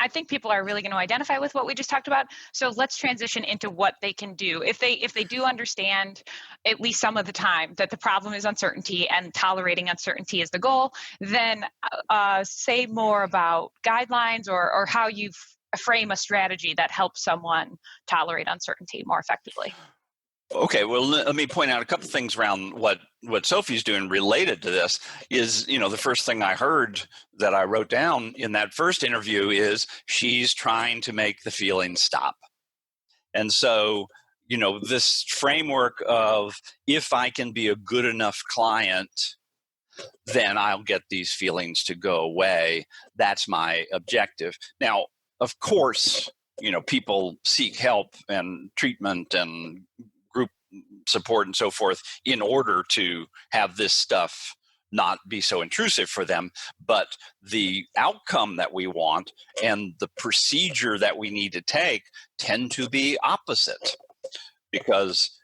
I think people are really going to identify with what we just talked about. So let's transition into what they can do. If they do understand at least some of the time that the problem is uncertainty and tolerating uncertainty is the goal, then say more about guidelines or how you frame a strategy that helps someone tolerate uncertainty more effectively. Okay, well, let me point out a couple things around what Sophie's doing related to this. Is, the first thing I heard that I wrote down in that first interview is she's trying to make the feeling stop. And so, this framework of, if I can be a good enough client, then I'll get these feelings to go away. That's my objective. Now, of course, people seek help and treatment and group support and so forth in order to have this stuff not be so intrusive for them. But the outcome that we want and the procedure that we need to take tend to be opposite.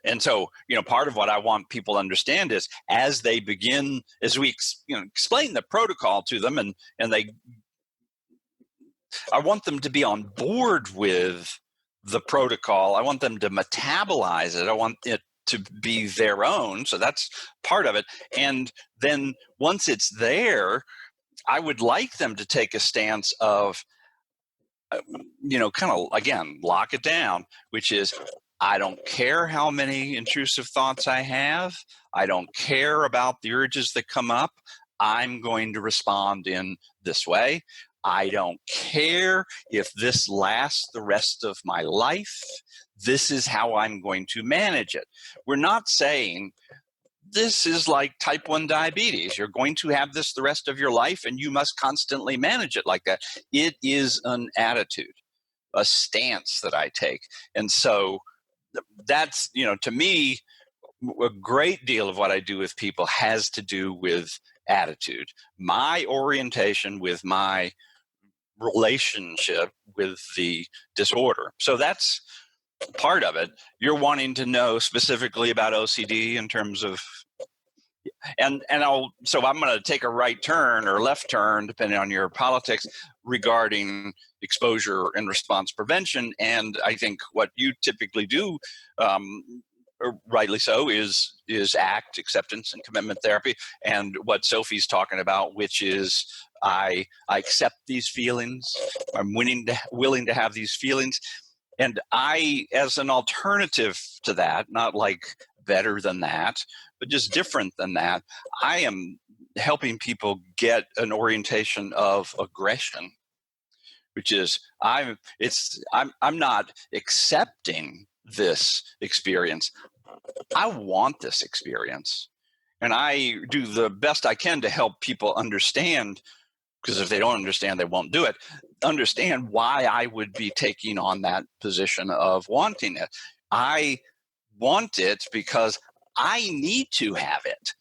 And so, part of what I want people to understand is, as they begin, as we explain the protocol to them, and I want them to be on board with the protocol. I want them to metabolize it. I want it to be their own. So that's part of it. And then once it's there, I would like them to take a stance of, kind of, again, lock it down, which is, I don't care how many intrusive thoughts I have. I don't care about the urges that come up. I'm going to respond in this way. I don't care if this lasts the rest of my life. This is how I'm going to manage it. We're not saying this is like type 1 diabetes. You're going to have this the rest of your life and you must constantly manage it like that. It is an attitude, a stance that I take. And so that's, to me, a great deal of what I do with people has to do with attitude, my orientation with my relationship with the disorder. So that's part of it. You're wanting to know specifically about OCD in terms of, so I'm going to take a right turn or left turn, depending on your politics, regarding exposure and response prevention. And I think what you typically do, rightly so, is ACT, acceptance and commitment therapy, and what Sophie's talking about, which is I accept these feelings. I'm willing to have these feelings. And I, as an alternative to that, not like better than that, but just different than that, I am helping people get an orientation of aggression, which is I'm not accepting this experience. I want this experience. And I do the best I can to help people understand, because if they don't understand, they won't do it, understand why I would be taking on that position of wanting it. I want it because I need to have it.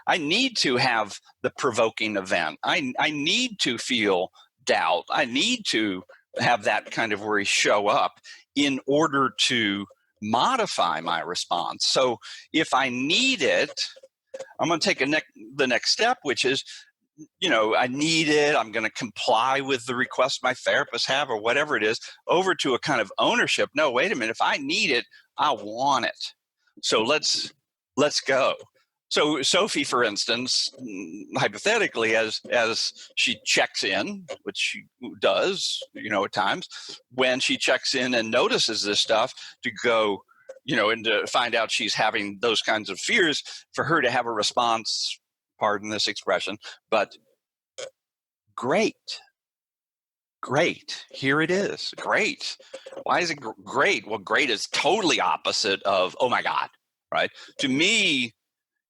I need to have the provoking event. I need to feel doubt. I need to have that kind of worry show up in order to modify my response. So if I need it, I'm going to take the next step, which is, I need it. I'm going to comply with the request my therapist have or whatever it is, over to a kind of ownership. No, wait a minute. If I need it, I want it. So let's go. So Sophie, for instance, hypothetically, as she checks in, which she does, at times, when she checks in and notices this stuff, to go, and to find out she's having those kinds of fears, for her to have a response, pardon this expression, but great. Here it is. Great. Why is it great? Well, great is totally opposite of, oh my God, right? To me,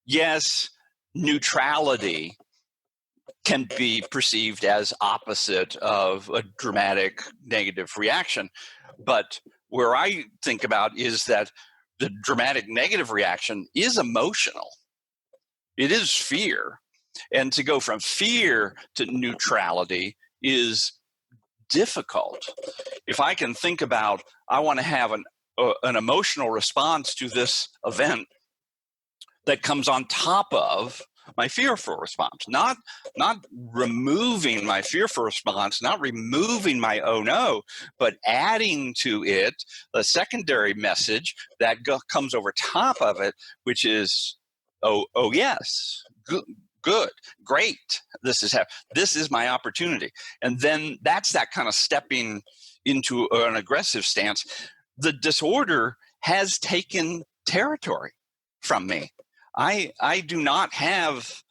yes, neutrality can be perceived as opposite of a dramatic negative reaction. But where I think about is that the dramatic negative reaction is emotional. It is fear. And to go from fear to neutrality is difficult. If I can think about, I want to have an emotional response to this event that comes on top of my fearful response, not removing my fearful response, not removing my oh no, but adding to it a secondary message that comes over top of it, which is oh yes, good, great, this is my opportunity. And then that's that kind of stepping into an aggressive stance. The disorder has taken territory from me. I do not have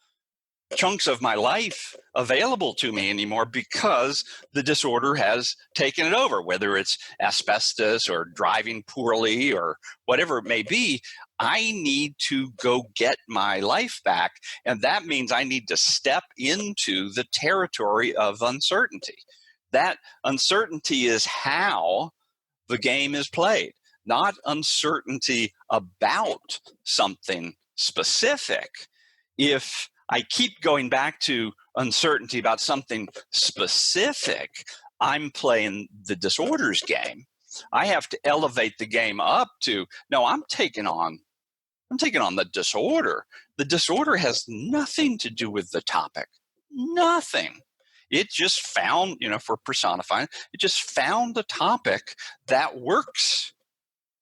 chunks of my life available to me anymore because the disorder has taken it over, whether it's asbestos or driving poorly or whatever it may be. I need to go get my life back. And that means I need to step into the territory of uncertainty. That uncertainty is how the game is played, not uncertainty about something specific. If I keep going back to uncertainty about something specific, I'm playing the disorders game. I have to elevate the game up to, no, I'm taking on the disorder. The disorder has nothing to do with the topic. Nothing. It just found, for personifying, it just found a topic that works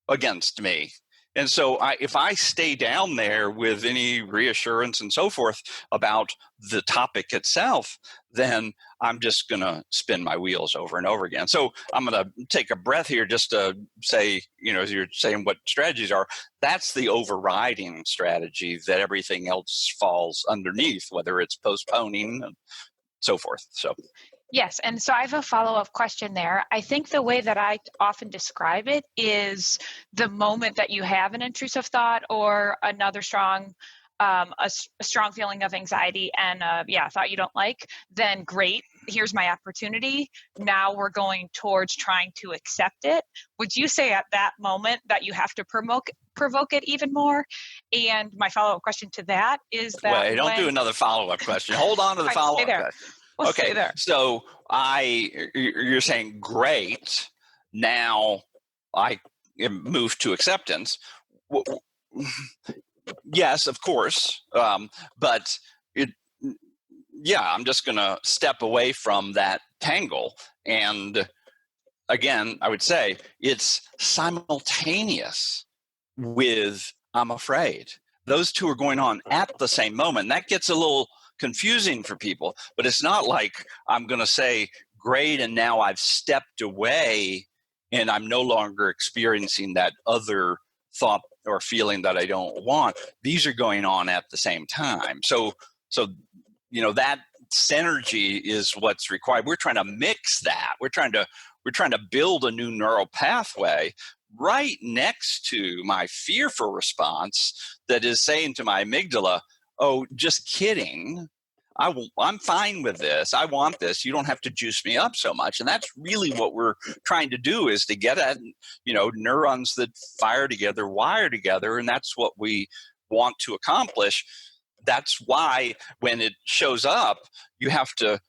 against me. And so if I stay down there with any reassurance and so forth about the topic itself, then I'm just going to spin my wheels over and over again. So I'm going to take a breath here just to say, as you're saying what strategies are, that's the overriding strategy that everything else falls underneath, whether it's postponing and so forth. So. Yes, and so I have a follow-up question there. I think the way that I often describe it is the moment that you have an intrusive thought or another strong, a strong feeling of anxiety and a thought you don't like, then great, here's my opportunity. Now we're going towards trying to accept it. Would you say at that moment that you have to provoke it even more? And my follow-up question to that is that Wait, don't do another follow-up question. Hold on to the follow-up question. We'll Okay, stay there. so you're saying, great, now I move to acceptance. Yes, of course, but I'm just going to step away from that tangle. And again, I would say it's simultaneous with I'm afraid. Those two are going on at the same moment. That gets a little confusing for people, but it's not like I'm going to say, great, and now I've stepped away and I'm no longer experiencing that other thought or feeling that I don't want. These are going on at the same time. So that synergy is what's required. We're trying to mix that. We're trying to build a new neural pathway right next to my fearful response that is saying to my amygdala, oh, just kidding. I'm fine with this. I want this. You don't have to juice me up so much. And that's really what we're trying to do, is to get at, neurons that fire together, wire together. And that's what we want to accomplish. That's why when it shows up, you have to,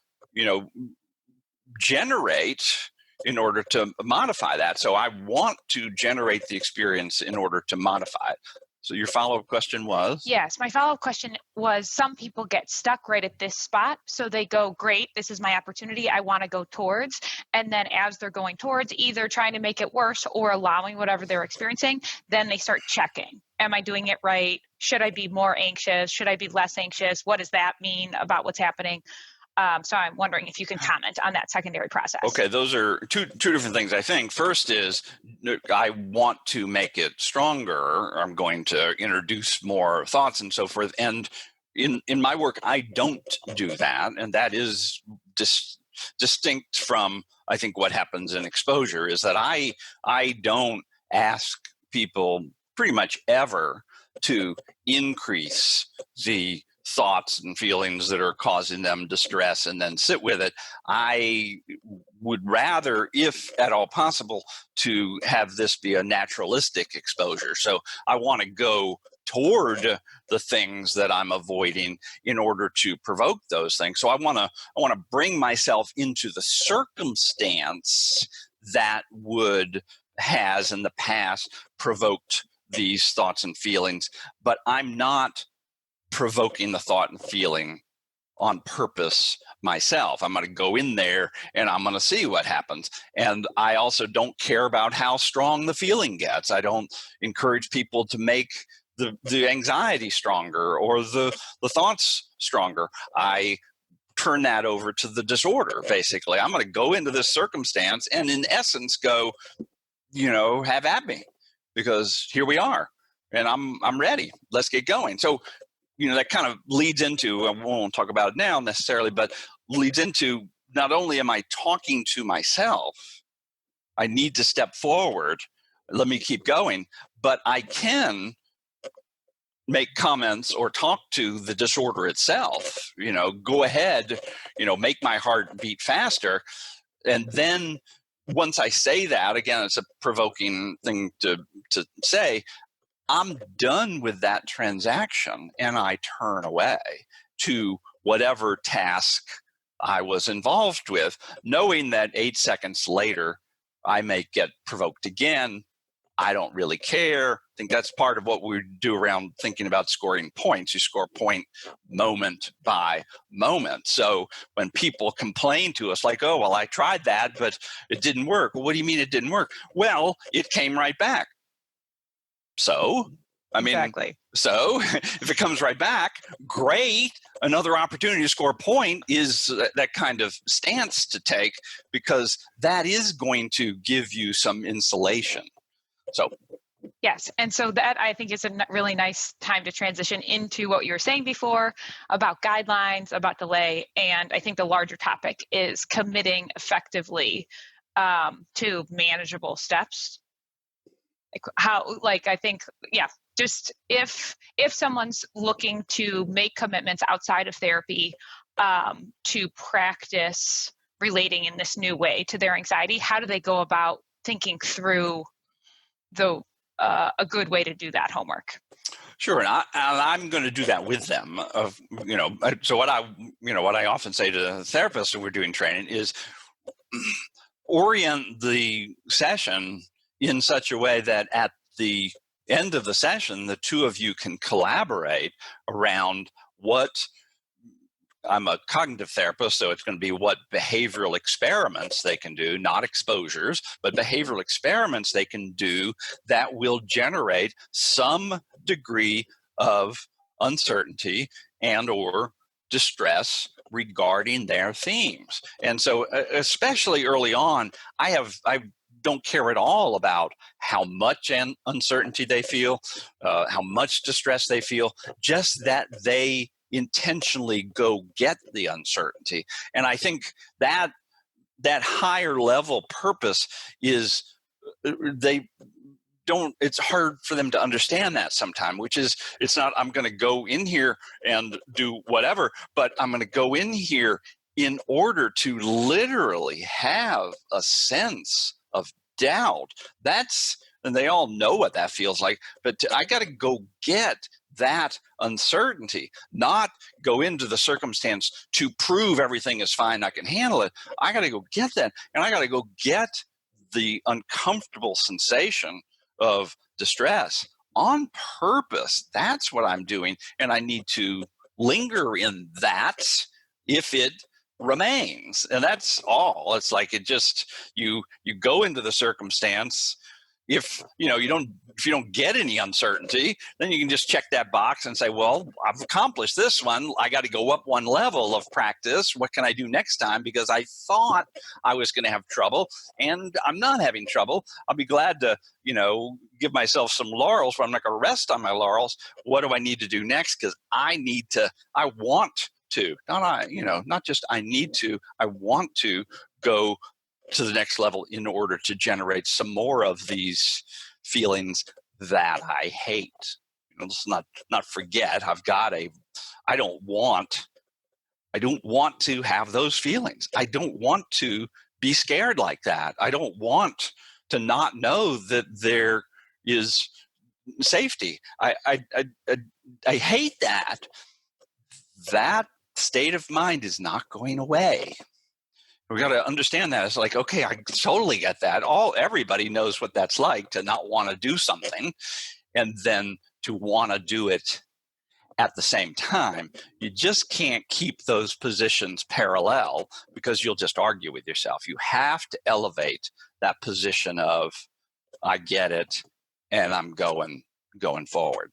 generate in order to modify that. So I want to generate the experience in order to modify it. So your follow-up question was? Yes, my follow-up question was, some people get stuck right at this spot. So they go, great, this is my opportunity, I want to go towards. And then as they're going towards, either trying to make it worse or allowing whatever they're experiencing, then they start checking. Am I doing it right? Should I be more anxious? Should I be less anxious? What does that mean about what's happening? So I'm wondering if you can comment on that secondary process. Okay, those are two different things, I think. First is, I want to make it stronger. I'm going to introduce more thoughts and so forth. And in my work, I don't do that. And that is distinct from, I think, what happens in exposure, is that I don't ask people pretty much ever to increase the thoughts and feelings that are causing them distress and then sit with it. I would rather, if at all possible, to have this be a naturalistic exposure. So I want to go toward the things that I'm avoiding in order to provoke those things. So I want to bring myself into the circumstance that has in the past provoked these thoughts and feelings, but I'm not provoking the thought and feeling on purpose myself. I'm going to go in there and I'm going to see what happens. And I also don't care about how strong the feeling gets. I don't encourage people to make the anxiety stronger or the thoughts stronger. I turn that over to the disorder. Basically, I'm going to go into this circumstance and in essence go, have at me, because here we are and I'm ready. Let's get going. So, that kind of leads into, I won't talk about it now necessarily, but leads into, not only am I talking to myself, I need to step forward, let me keep going, but I can make comments or talk to the disorder itself, go ahead, make my heart beat faster. And then once I say that, again, it's a provoking thing to say, I'm done with that transaction and I turn away to whatever task I was involved with, knowing that 8 seconds later, I may get provoked again. I don't really care. I think that's part of what we do around thinking about scoring points. You score point moment by moment. So when people complain to us like, oh, well, I tried that, but it didn't work. Well, what do you mean it didn't work? Well, it came right back. So, Exactly. So if it comes right back, great. Another opportunity to score a point is that kind of stance to take, because that is going to give you some insulation. So, yes. And so that, I think, is a really nice time to transition into what you were saying before about guidelines, about delay. And I think the larger topic is committing effectively to manageable steps. I think, yeah, just if someone's looking to make commitments outside of therapy to practice relating in this new way to their anxiety, how do they go about thinking through a good way to do that homework? sure, and I'm going to do that with them. So what I often say to therapists when we're doing training is orient the session in such a way that at the end of the session, the two of you can collaborate around what. I'm a cognitive therapist, so it's going to be what behavioral experiments they can do, not exposures, but behavioral experiments they can do that will generate some degree of uncertainty and or distress regarding their themes. And so especially early on, I don't care at all about how much uncertainty they feel, how much distress they feel, just that they intentionally go get the uncertainty. And I think that higher level purpose is they don't, it's hard for them to understand that sometimes, which is, it's not I'm going to go in here and do whatever, but I'm going to go in here in order to literally have a sense of doubt. And they all know what that feels like, but I got to go get that uncertainty, not go into the circumstance to prove everything is fine, I can handle it. I got to go get that, and I got to go get the uncomfortable sensation of distress on purpose. That's what I'm doing, and I need to linger in that if it remains. And that's all. It's like it just, you go into the circumstance. If you don't get any uncertainty, then you can just check that box and say, well, I've accomplished this one. I got to go up one level of practice. What can I do next time? Because I thought I was going to have trouble and I'm not having trouble. I'll be glad to, give myself some laurels, but I'm not going to rest on my laurels. What do I need to do next? Because I want to, not just I need to, I want to go to the next level in order to generate some more of these feelings that I hate. Let's not forget, I don't want to have those feelings. I don't want to be scared like that. I don't want to not know that there is safety. I hate that. That state of mind is not going away. We got to understand that. It's like, okay, I totally get that. Everybody knows what that's like, to not want to do something and then to want to do it At the same time, you just can't keep those positions parallel because you'll just argue with yourself. You have to elevate that position of, I get it, and I'm going forward.